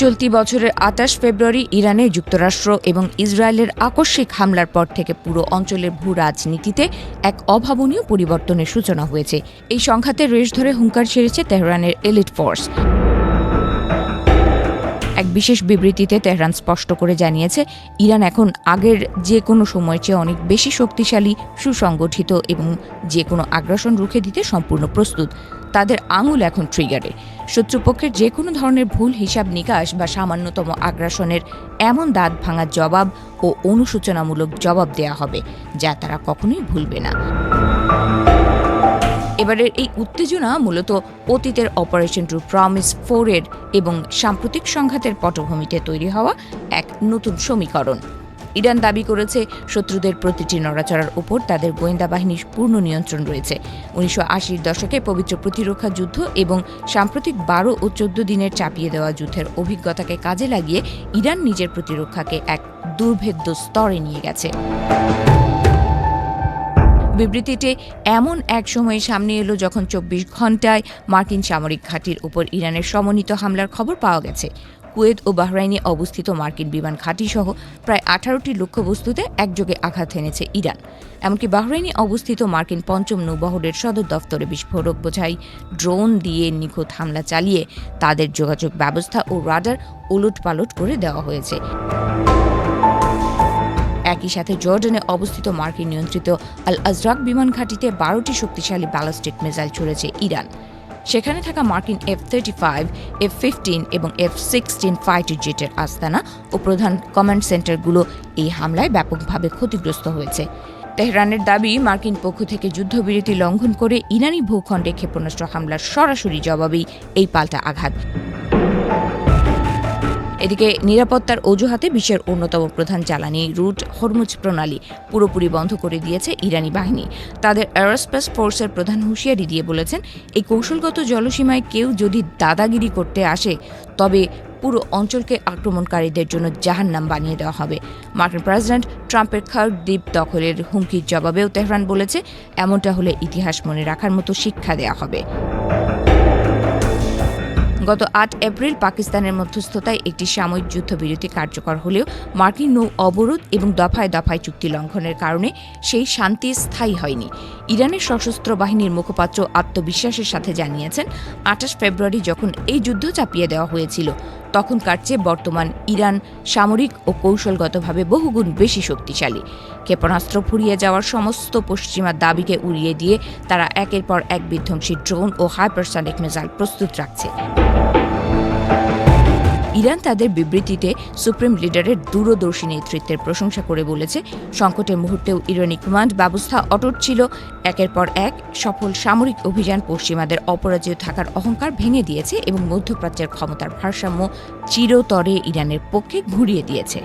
চলতি বছরের ২৮ ফেব্রুয়ারি ইরানে যুক্তরাষ্ট্র এবং ইসরায়েলের আকস্মিক হামলার পর থেকে পুরো অঞ্চলের ভূ রাজনীতিতে এক অভাবনীয় পরিবর্তনের সূচনা হয়েছে। এই সংঘাতের রেশ ধরে হুঙ্কার ছেড়েছে তেহরানের এলিট ফোর্স। এক বিশেষ বিবৃতিতে তেহরান স্পষ্ট করে জানিয়েছে, ইরান এখন আগের যে কোনো সময়ের চেয়ে অনেক বেশি শক্তিশালী, সুসংগঠিত এবং যে কোনো আগ্রাসন রুখে দিতে সম্পূর্ণ প্রস্তুত। তাদের আঙুল এখন ট্রিগারে। শত্রুপক্ষের যে কোনো ধরনের ভুল হিসাব নিকাশ বা সামান্যতম আগ্রাসনের এমন দাঁত ভাঙার জবাব ও অনুশোচনামূলক জবাব দেয়া হবে, যা তারা কখনোই ভুলবে না। এবারের এই উত্তেজনা মূলত অতীতের অপারেশন ট্রু প্রমিস 4 এর এবং সাম্প্রতিক সংঘাতের পটভূমিতে তৈরি হওয়া এক নতুন সমীকরণ। ইরান দাবি করেছে, শত্রুদের প্রতিটি নড়াচড়ার উপর তাদের গোয়েন্দা বাহিনীর পূর্ণ নিয়ন্ত্রণ রয়েছে। ১৯৮০-র দশকে পবিত্র প্রতিরক্ষা যুদ্ধ এবং সাম্প্রতিক ১২ ও ১৪ দিনের চাপিয়ে দেওয়া যুদ্ধের অভিজ্ঞতাকে কাজে লাগিয়ে ইরান নিজের প্রতিরক্ষাকে এক দুর্ভেদ্য স্তরে নিয়ে গেছে। বিবৃতিটি এমন এক সময়ে সামনে এলো যখন ২৪ ঘণ্টায় মার্কিন সামরিক ঘাঁটির উপর ইরানের সমন্বিত হামলার খবর পাওয়া গেছে। কুয়েত ও বাহরাইনে অবস্থিত মার্কিন বিমান ঘাঁটিসহ প্রায় ১৮টি লক্ষ্যবস্তুতে একযোগে আঘাত হেনেছে ইরান। এমনকি বাহরাইনে অবস্থিত মার্কিন পঞ্চম নৌবহরের সদর দফতরে বিস্ফোরক বোঝাই ড্রোন দিয়ে নিখুঁত হামলা চালিয়ে তাদের যোগাযোগ ব্যবস্থা ও রাডার ওলটপালট করে দেওয়া হয়েছে। একই সাথে জর্ডানে অবস্থিত মার্কিন নিয়ন্ত্রিত আল আজরাক বিমান ঘাঁটিতে ১২টি শক্তিশালী ব্যালিস্টিক মিসাইল ছুড়েছে ইরান। সেখানে থাকা মার্কিন F-35, F-15 এবং F-16 ফাইটার জেটের আস্তানা ও প্রধান কমান্ড সেন্টারগুলো এই হামলায় ব্যাপকভাবে ক্ষতিগ্রস্ত হয়েছে। তেহরানের দাবি, মার্কিন পক্ষ থেকে যুদ্ধবিরতি লঙ্ঘন করে ইরানি ভূখণ্ডে ক্ষেপণাস্ত্র হামলার সরাসরি জবাবেই এই পাল্টা আঘাত। এদিকে নিরাপত্তার অজুহাতে বিশ্বের অন্যতম প্রধান জ্বালানি রুট হরমুজ প্রণালী পুরোপুরি বন্ধ করে দিয়েছে ইরানি বাহিনী। তাদের এরোস্পেস ফোর্সের প্রধান হুঁশিয়ারি দিয়ে বলেছেন, এই কৌশলগত জলসীমায় কেউ যদি দাদাগিরি করতে আসে, তবে পুরো অঞ্চলকে আক্রমণকারীদের জন্য জাহান্নাম বানিয়ে দেওয়া হবে। মার্কিন প্রেসিডেন্ট ট্রাম্পের খার্ক দ্বীপ দখলের হুমকির জবাবেও তেহরান বলেছে, এমনটা হলে ইতিহাস মনে রাখার মতো শিক্ষা দেওয়া হবে। গত ৮ এপ্রিল পাকিস্তানের মধ্যস্থতায় একটি সাময়িক যুদ্ধবিরতি কার্যকর হলেও মার্কিন নৌ অবরোধ এবং দফায় দফায় চুক্তি লঙ্ঘনের কারণে সেই শান্তি স্থায়ী হয়নি। ইরানের সশস্ত্র বাহিনীর মুখপাত্র আত্মবিশ্বাসের সাথে জানিয়েছেন, ২৮ ফেব্রুয়ারি যখন এই যুদ্ধ চাপিয়ে দেওয়া হয়েছিল, তখনকার চেয়ে বর্তমান ইরান সামরিক ও কৌশলগতভাবে বহুগুণ বেশি শক্তিশালী। ক্ষেপণাস্ত্র ফুরিয়ে যাওয়ার সমস্ত পশ্চিমা দাবিকে উড়িয়ে দিয়ে তারা একের পর এক বিধ্বংসী ড্রোন ও হাইপারসনিক মিসাইল প্রস্তুত রাখছে। ইরান তাদের বিবৃতিতে সুপ্রিম লিডারের দূরদর্শী নেতৃত্বের প্রশংসা করে বলেছে, সংকটের মুহূর্তেও ইরানি কমান্ড ব্যবস্থা অটুট ছিল। একের পর এক সফল সামরিক অভিযান পশ্চিমাদের অপরাজেয় থাকার অহংকার ভেঙে দিয়েছে এবং মধ্যপ্রাচ্যের ক্ষমতার ভারসাম্য চিরতরে ইরানের পক্ষে ঘুরিয়ে দিয়েছে।